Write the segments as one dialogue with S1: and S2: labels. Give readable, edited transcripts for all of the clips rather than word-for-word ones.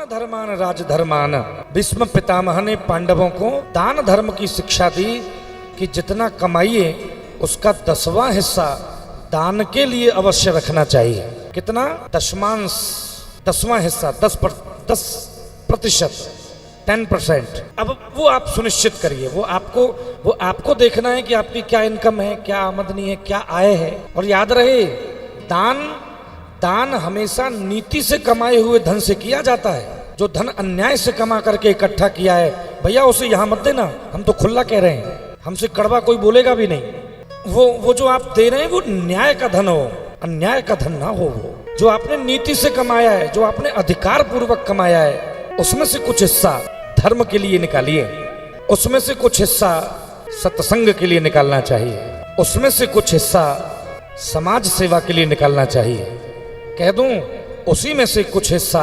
S1: धर्मान राजधर्मान। भीष्म पितामह ने पांडवों को दान धर्म की शिक्षा दी कि जितना कमाइए उसका 10वां हिस्सा दान के लिए अवश्य रखना चाहिए। कितना? दशमांश, 10वां हिस्सा, 10%, 10%। अब वो आप सुनिश्चित करिए, वो आपको देखना है कि आपकी क्या इनकम है, क्या आमदनी है, क्या आय है। और याद रहे, दान हमेशा नीति से कमाए हुए धन से किया जाता है। जो धन अन्याय से कमा करके इकट्ठा किया है, भैया उसे यहां मत देना, हम तो खुला कह रहे हैं, हमसे कड़वा कोई बोलेगा भी नहीं। वो जो आप दे रहे हैं वो न्याय का धन हो, अन्याय का धन ना हो। वो जो आपने नीति से कमाया है, जो आपने अधिकार पूर्वक कमाया है, उसमें से कुछ हिस्सा धर्म के लिए निकालिए, उसमें से कुछ हिस्सा सत्संग के लिए निकालना चाहिए, उसमें से कुछ हिस्सा समाज सेवा के लिए निकालना चाहिए। कह दूं, उसी में से कुछ हिस्सा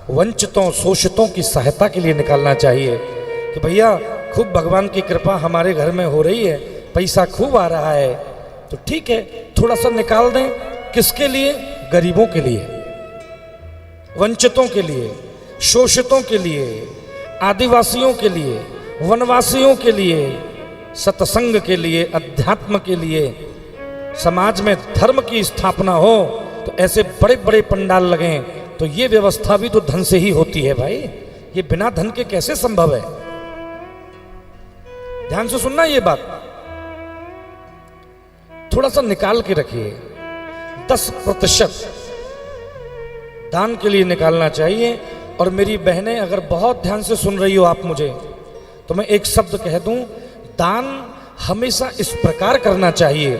S1: वंचितों शोषितों की सहायता के लिए निकालना चाहिए कि भैया खूब भगवान की कृपा हमारे घर में हो रही है, पैसा खूब आ रहा है, तो ठीक है थोड़ा सा निकाल दें। किसके लिए? गरीबों के लिए, वंचितों के लिए, शोषितों के लिए, आदिवासियों के लिए, वनवासियों के लिए, सत्संग के लिए, अध्यात्म के लिए, समाज में धर्म की स्थापना हो। तो ऐसे बड़े बड़े पंडाल लगें, तो ये व्यवस्था भी तो धन से ही होती है भाई। ये बिना धन के कैसे संभव है? ध्यान से सुनना ये बात, थोड़ा सा निकाल के रखिए। 10% दान के लिए निकालना चाहिए। और मेरी बहनें अगर बहुत ध्यान से सुन रही हो आप मुझे, तो मैं एक शब्द कह दूं, दान हमेशा इस प्रकार करना चाहिए।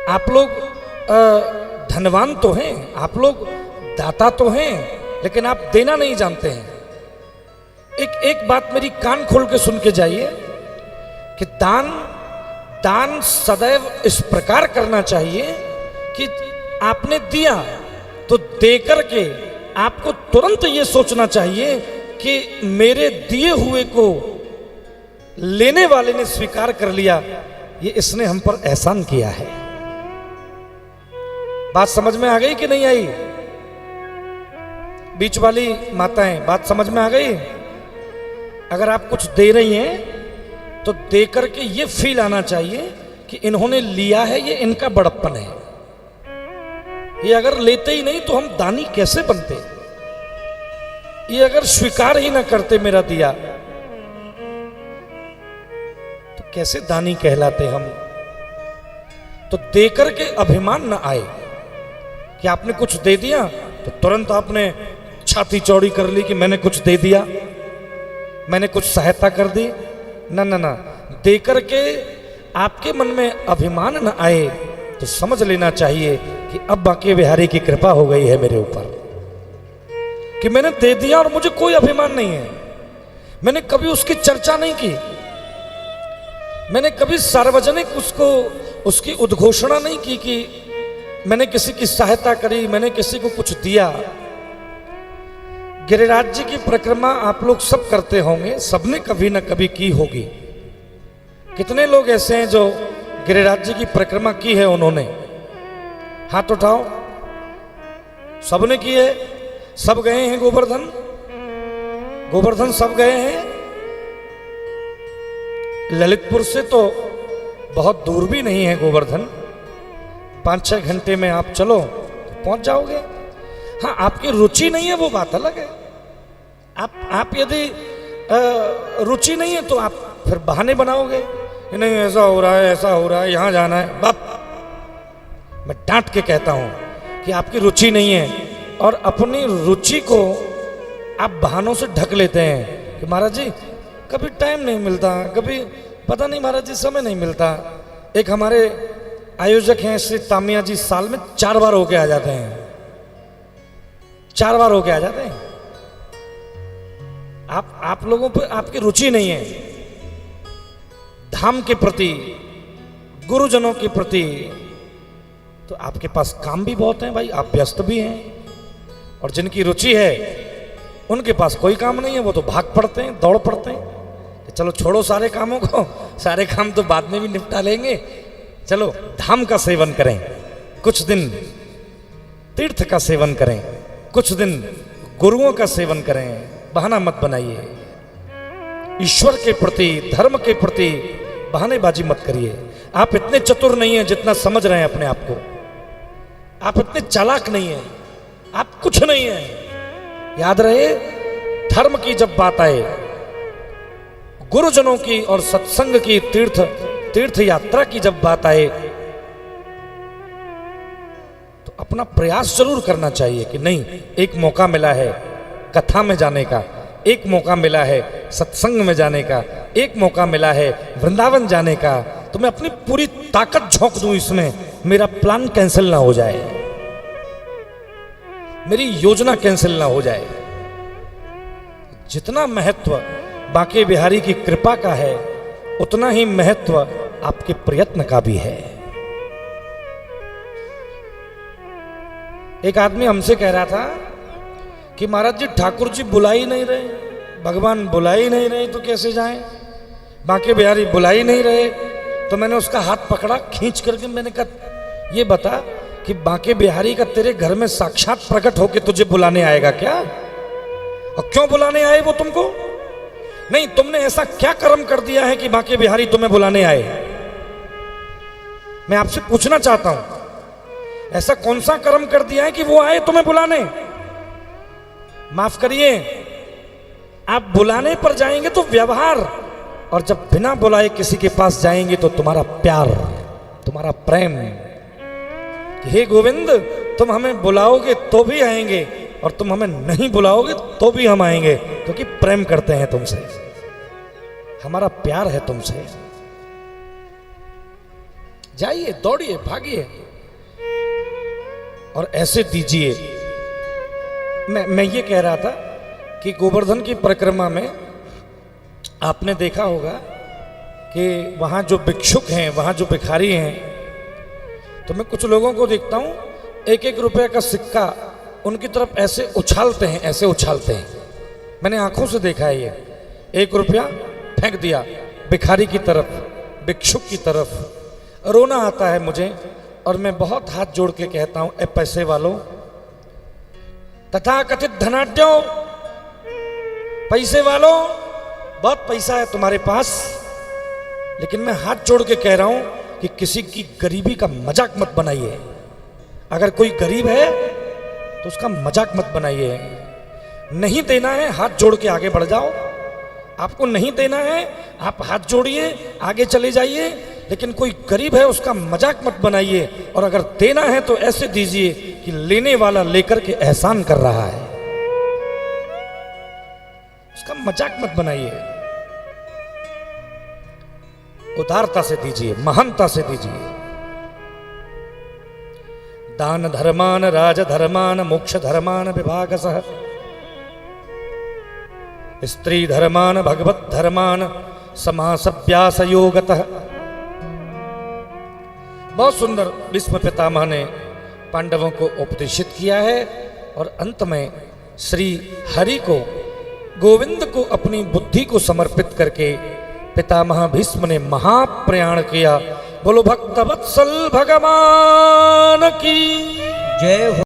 S1: आप लोग धनवान तो हैं, आप लोग दाता तो हैं, लेकिन आप देना नहीं जानते हैं। एक बात मेरी कान खोल के सुन के जाइए कि दान सदैव इस प्रकार करना चाहिए कि आपने दिया तो दे करके आपको तुरंत ये सोचना चाहिए कि मेरे दिए हुए को लेने वाले ने स्वीकार कर लिया, ये इसने हम पर एहसान किया है। बात समझ में आ गई कि नहीं आई? बीच वाली माताएं, बात समझ में आ गई? अगर आप कुछ दे रही हैं तो दे करके ये फील आना चाहिए कि इन्होंने लिया है, ये इनका बड़प्पन है। ये अगर लेते ही नहीं तो हम दानी कैसे बनते? ये अगर स्वीकार ही ना करते मेरा दिया, तो कैसे दानी कहलाते हम? तो देकर के अभिमान ना आए कि आपने कुछ दे दिया तो तुरंत आपने छाती चौड़ी कर ली कि मैंने कुछ दे दिया, मैंने कुछ सहायता कर दी। ना ना ना, देकर के आपके मन में अभिमान न आए तो समझ लेना चाहिए कि अब बांके बिहारी की कृपा हो गई है मेरे ऊपर, कि मैंने दे दिया और मुझे कोई अभिमान नहीं है। मैंने कभी उसकी चर्चा नहीं की, मैंने कभी सार्वजनिक उसकी उद्घोषणा नहीं की कि मैंने किसी की सहायता करी, मैंने किसी को कुछ दिया। गिरिराज जी की परिक्रमा आप लोग सब करते होंगे, सबने कभी ना कभी की होगी। कितने लोग ऐसे हैं जो गिरिराज जी की परिक्रमा की है उन्होंने? हाथ उठाओ। सबने की है, सब गए हैं गोवर्धन सब गए हैं। ललितपुर से तो बहुत दूर भी नहीं है गोवर्धन, 5-6 घंटे में आप चलो पहुंच जाओगे। हाँ, आपकी रुचि नहीं है वो बात अलग है। आप यदि रुचि नहीं है तो आप फिर बहाने बनाओगे कि नहीं ऐसा हो रहा है, ऐसा हो रहा है, यहां जाना है। बाप, मैं डांट के कहता हूं कि आपकी रुचि नहीं है, और अपनी रुचि को आप बहानों से ढक लेते हैं कि महाराज जी कभी टाइम नहीं मिलता, कभी पता नहीं महाराज जी समय नहीं मिलता। एक हमारे आयोजक हैं श्री तामिया जी, साल में 4 बार होके आ जाते हैं, 4 बार होके आ जाते हैं। आप लोगों पर आपकी रुचि नहीं है धाम के प्रति, गुरुजनों के प्रति। तो आपके पास काम भी बहुत है भाई, आप व्यस्त भी हैं। और जिनकी रुचि है उनके पास कोई काम नहीं है, वो तो भाग पड़ते हैं, दौड़ पड़ते हैं कि चलो छोड़ो सारे कामों को, सारे काम तो बाद में भी निपटा लेंगे, चलो धाम का सेवन करें, कुछ दिन तीर्थ का सेवन करें, कुछ दिन गुरुओं का सेवन करें, बहाना मत बनाइए। ईश्वर के प्रति, धर्म के प्रति बहानेबाजी मत करिए। आप इतने चतुर नहीं हैं जितना समझ रहे हैं अपने आप को। आप इतने चालाक नहीं हैं, आप कुछ नहीं हैं। याद रहे, धर्म की जब बात आए, गुरुजनों की और सत्संग की, तीर्थ यात्रा की जब बात आए, तो अपना प्रयास जरूर करना चाहिए कि नहीं, एक मौका मिला है कथा में जाने का, एक मौका मिला है सत्संग में जाने का, एक मौका मिला है वृंदावन जाने का, तो मैं अपनी पूरी ताकत झोंक दूं इसमें, मेरा प्लान कैंसिल ना हो जाए, मेरी योजना कैंसिल ना हो जाए। जितना महत्व बांके बिहारी की कृपा का है, उतना ही महत्व आपके प्रयत्न का भी है। एक आदमी हमसे कह रहा था कि महाराज जी, ठाकुर जी बुला ही नहीं रहे, भगवान बुला ही नहीं रहे तो कैसे जाएं, बांके बिहारी बुला ही नहीं रहे। तो मैंने उसका हाथ पकड़ा खींच करके, मैंने कहा ये बता कि बांके बिहारी का तेरे घर में साक्षात प्रकट होके तुझे बुलाने आएगा क्या? और क्यों बुलाने आए वो तुमको? नहीं, तुमने ऐसा क्या कर्म कर दिया है कि बांके बिहारी तुम्हें बुलाने आए? मैं आपसे पूछना चाहता हूं, ऐसा कौन सा कर्म कर दिया है कि वो आए तुम्हें बुलाने? माफ करिए, आप बुलाने पर जाएंगे तो व्यवहार, और जब बिना बुलाए किसी के पास जाएंगे तो तुम्हारा प्यार, तुम्हारा प्रेम, कि हे गोविंद, तुम हमें बुलाओगे तो भी आएंगे और तुम हमें नहीं बुलाओगे तो भी हम आएंगे, क्योंकि प्रेम करते हैं तुमसे, हमारा प्यार है तुमसे। जाइए, दौड़िए, भागिए और ऐसे दीजिए। मैं ये कह रहा था कि गोवर्धन की परिक्रमा में आपने देखा होगा कि वहाँ जो भिक्षुक हैं, वहाँ जो भिखारी हैं, तो मैं कुछ लोगों को देखता हूँ, एक एक रुपये का सिक्का उनकी तरफ ऐसे उछालते हैं, ऐसे उछालते हैं। मैंने आंखों से देखा है ये। 1 रुपया फेंक दिया भिखारी की तरफ, भिक्षुक की तरफ। रोना आता है मुझे और मैं बहुत हाथ जोड़ के कहता हूँ, ए पैसे वालों, तथा कथित धनाढ्यों, पैसे वालों, बहुत पैसा है तुम्हारे पास, लेकिन मैं हाथ जोड़ के कह रहा हूं कि किसी की गरीबी का मजाक मत बनाइए। अगर कोई गरीब है तो उसका मजाक मत बनाइए। नहीं देना है, हाथ जोड़ के आगे बढ़ जाओ। आपको नहीं देना है, आप हाथ जोड़िए, आगे चले जाइए, लेकिन कोई गरीब है उसका मजाक मत बनाइए। और अगर देना है तो ऐसे दीजिए कि लेने वाला लेकर के एहसान कर रहा है, उसका मजाक मत बनाइए। उदारता से दीजिए, महानता से दीजिए। दान धर्मान राजधर्मान मोक्ष धर्मान विभागसः, स्त्री धर्मान भगवत धर्मान समासव्यास योगतः। बहुत सुंदर भीष्म पितामह ने पांडवों को उपदेशित किया है और अंत में श्री हरि को, गोविंद को अपनी बुद्धि को समर्पित करके पितामह भीष्म ने महाप्रयाण किया। बोलो भक्तवत्सल भगवान की जय हो।